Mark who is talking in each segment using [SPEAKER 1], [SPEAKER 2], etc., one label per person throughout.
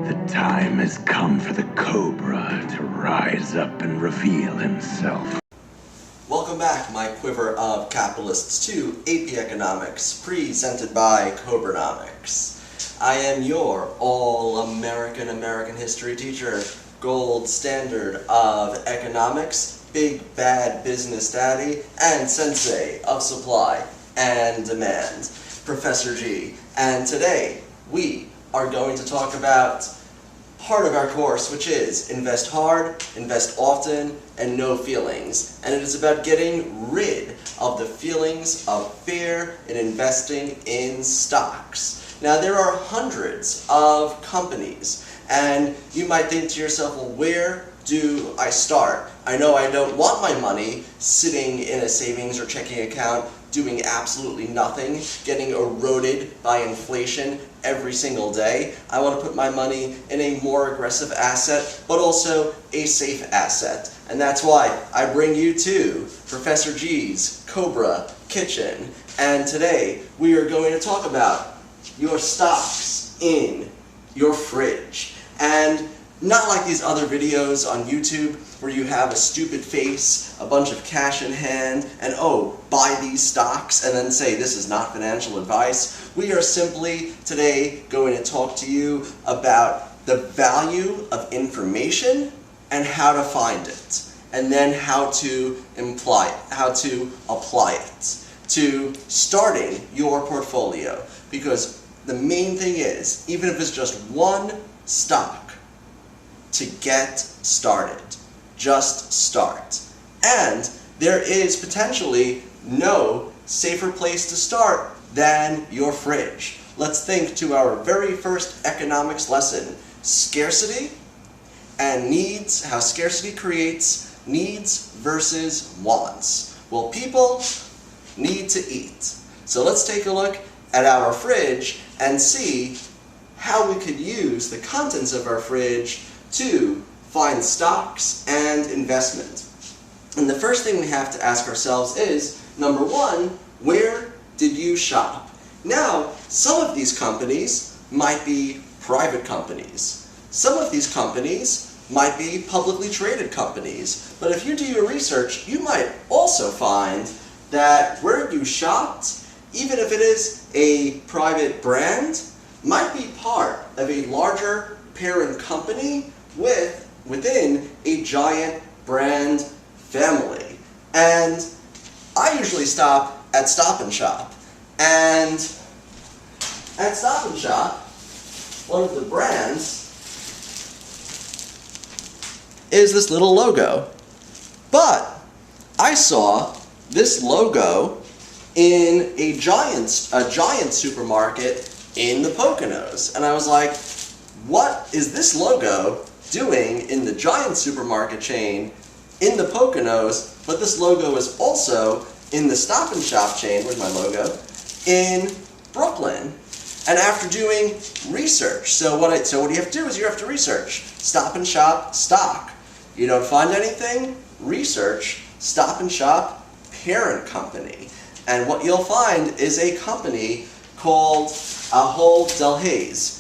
[SPEAKER 1] The time has come for the Cobra to rise up and reveal himself.
[SPEAKER 2] Welcome back, my quiver of capitalists, to AP Economics, presented by Cobranomics. I am your all-American American history teacher, gold standard of economics, big bad business daddy, and sensei of supply and demand, Professor G. And today, we are going to talk about part of our course, which is invest hard, invest often, and no feelings. And it is about getting rid of the feelings of fear in investing in stocks. Now, there are hundreds of companies, and you might think to yourself, well, where do I start? I know I don't want my money sitting in a savings or checking account doing absolutely nothing, getting eroded by inflation every single day. I want to put my money in a more aggressive asset, but also a safe asset. And that's why I bring you to Professor G's Cobra Kitchen. And today we are going to talk about your stocks in your fridge. And not like these other videos on YouTube where you have a stupid face, a bunch of cash in hand, and oh, buy these stocks, and then say this is not financial advice. We are simply today going to talk to you about the value of information and how to find it, and then how to apply it to starting your portfolio. Because the main thing is, even if it's just one stock, to get started. Just start. And there is potentially no safer place to start than your fridge. Let's think to our very first economics lesson, scarcity and needs, how scarcity creates needs versus wants. Well, people need to eat. So let's take a look at our fridge and see how we could use the contents of our fridge to find stocks and investment. And the first thing we have to ask ourselves is, number one, where did you shop? Now, some of these companies might be private companies. Some of these companies might be publicly traded companies. But if you do your research, you might also find that where you shopped, even if it is a private brand, might be part of a larger parent company within a giant brand family. And I usually stop at Stop and Shop. And at Stop and Shop, one of the brands is this little logo. But I saw this logo in a giant supermarket in the Poconos. And I was like, what is this logo doing in the giant supermarket chain in the Poconos, but this logo is also in the Stop and Shop chain, where's my logo, in Brooklyn. And after doing research, so what you have to do is you have to research Stop and Shop stock. You don't find anything? Research Stop and Shop parent company. And what you'll find is a company called Ahold Delhaize.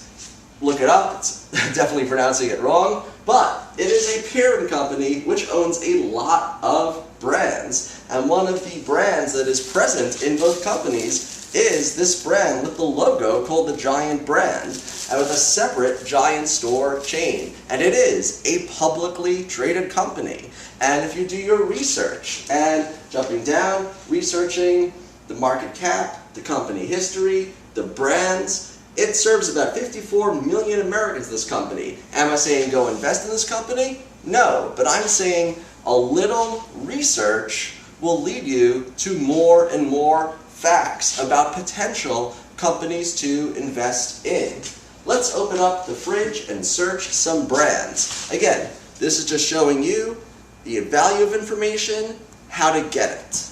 [SPEAKER 2] Look it up, it's definitely pronouncing it wrong, but it is a parent company which owns a lot of brands. And one of the brands that is present in both companies is this brand with the logo called the Giant brand, and with a separate Giant store chain. And it is a publicly traded company. And if you do your research, and jumping down, researching the market cap, the company history, the brands, it serves about 54 million Americans, this company. Am I saying go invest in this company? No, but I'm saying a little research will lead you to more and more facts about potential companies to invest in. Let's open up the fridge and search some brands. Again, this is just showing you the value of information, how to get it.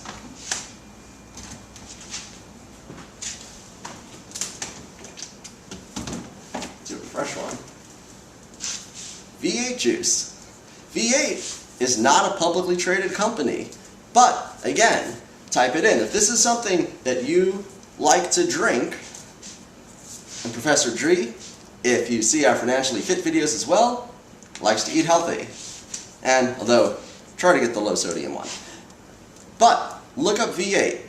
[SPEAKER 2] Fresh one. V8 juice. V8 is not a publicly traded company, but again, type it in. If this is something that you like to drink, and Professor G if you see our financially fit videos as well, likes to eat healthy. And although, try to get the low sodium one. But look up V8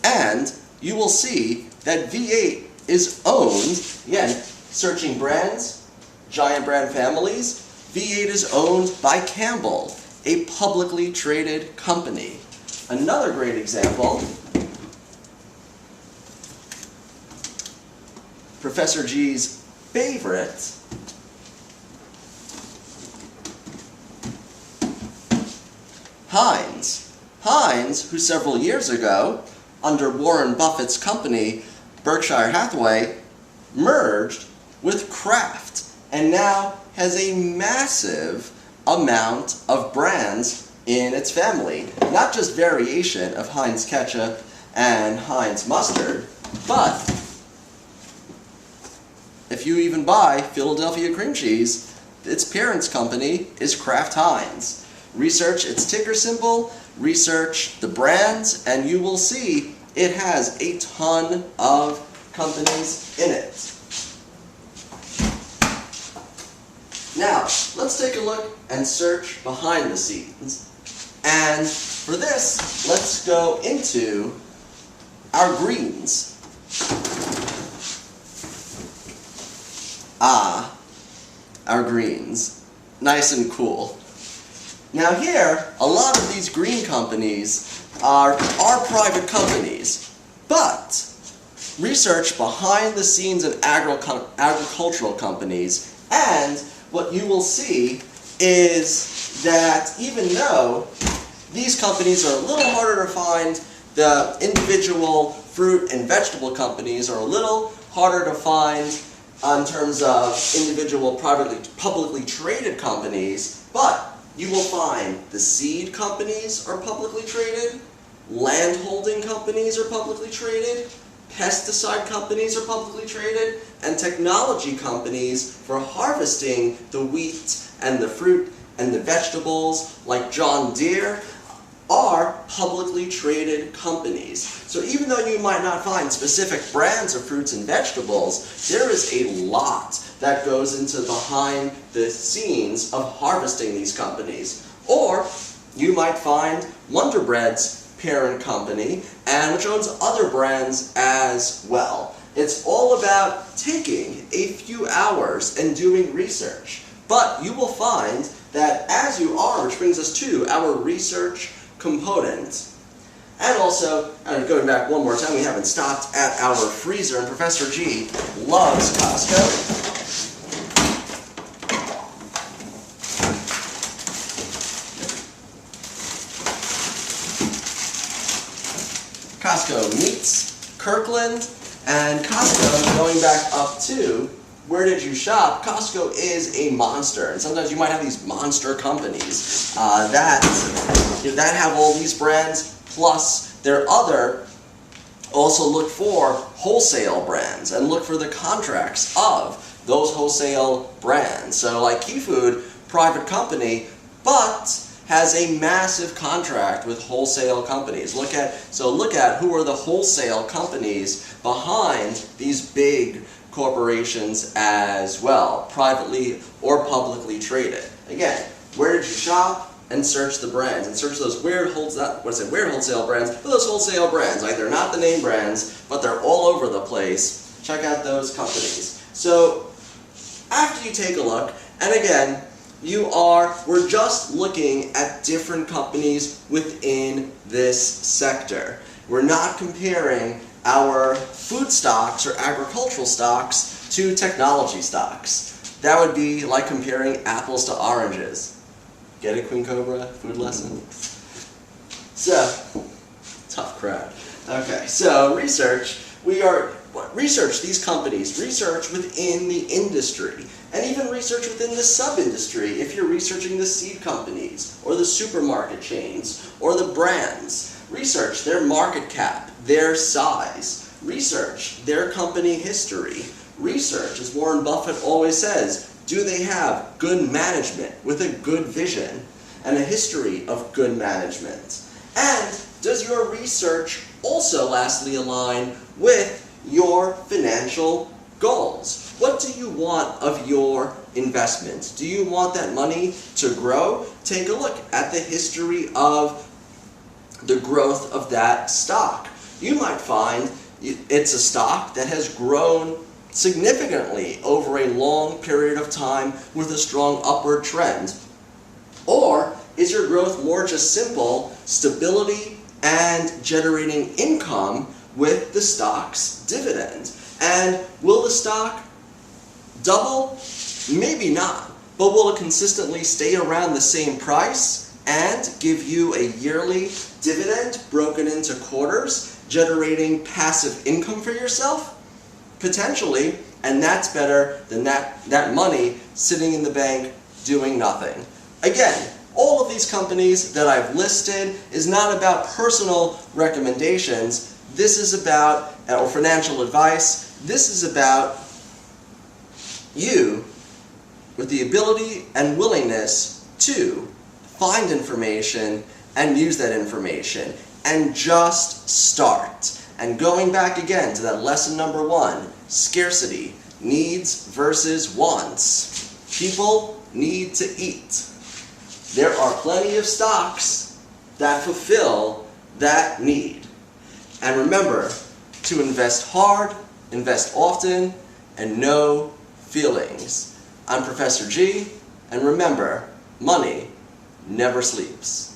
[SPEAKER 2] and you will see that V8 is owned, again, searching brands, giant brand families, V8 is owned by Campbell, a publicly traded company. Another great example, Professor G's favorite, Heinz. Heinz, who several years ago, under Warren Buffett's company, Berkshire Hathaway, merged with Kraft, and now has a massive amount of brands in its family. Not just variation of Heinz ketchup and Heinz mustard, but if you even buy Philadelphia cream cheese, its parent's company is Kraft Heinz. Research its ticker symbol, research the brands, and you will see it has a ton of companies in it. Now, let's take a look and search behind the scenes. And for this, let's go into our greens. Our greens. Nice and cool. Now here, a lot of these green companies are private companies, but research behind the scenes of agricultural companies, and what you will see is that even though these companies are a little harder to find, the individual fruit and vegetable companies are a little harder to find in terms of individual publicly traded companies, but you will find the seed companies are publicly traded, land holding companies are publicly traded, pesticide companies are publicly traded, and technology companies for harvesting the wheat and the fruit and the vegetables like John Deere are publicly traded companies. So even though you might not find specific brands of fruits and vegetables, there is a lot that goes into behind the scenes of harvesting these companies. Or you might find Wonder Bread's parent company, and which owns other brands as well. It's all about taking a few hours and doing research. But you will find that as you are, which brings us to our research component. And also, going back one more time, we haven't stopped at our freezer, and Professor G loves Costco. Costco meets Kirkland, and Costco, going back up to where did you shop, Costco is a monster, and sometimes you might have these monster companies that have all these brands, plus their other, also look for wholesale brands, and look for the contracts of those wholesale brands. So like Key Food, private company, but has a massive contract with wholesale companies. Look at who are the wholesale companies behind these big corporations as well, privately or publicly traded. Again, where did you shop? And search the brands, and search those weird wholesale brands, but those wholesale brands, like they're not the name brands, but they're all over the place. Check out those companies. So after you take a look, and again, we're just looking at different companies within this sector. We're not comparing our food stocks or agricultural stocks to technology stocks. That would be like comparing apples to oranges. Get it, Queen Cobra? Food lesson? So, tough crowd. Okay, so research. Research these companies, research within the industry, and even research within the sub-industry if you're researching the seed companies, or the supermarket chains, or the brands. Research their market cap, their size. Research their company history. Research, as Warren Buffett always says, do they have good management with a good vision and a history of good management? And does your research also lastly align with your financial goals. What do you want of your investment? Do you want that money to grow? Take a look at the history of the growth of that stock. You might find it's a stock that has grown significantly over a long period of time with a strong upward trend. Or is your growth more just simple stability and generating income with the stock's dividend? And will the stock double? Maybe not. But will it consistently stay around the same price and give you a yearly dividend broken into quarters, generating passive income for yourself? Potentially, and that's better than that money sitting in the bank doing nothing. Again, all of these companies that I've listed is not about personal recommendations. This is about, or financial advice, this is about you with the ability and willingness to find information and use that information and just start. And going back again to that lesson number 1, scarcity, needs versus wants. People need to eat. There are plenty of stocks that fulfill that need. And remember to invest hard, invest often, and no feelings. I'm Professor G, and remember, money never sleeps.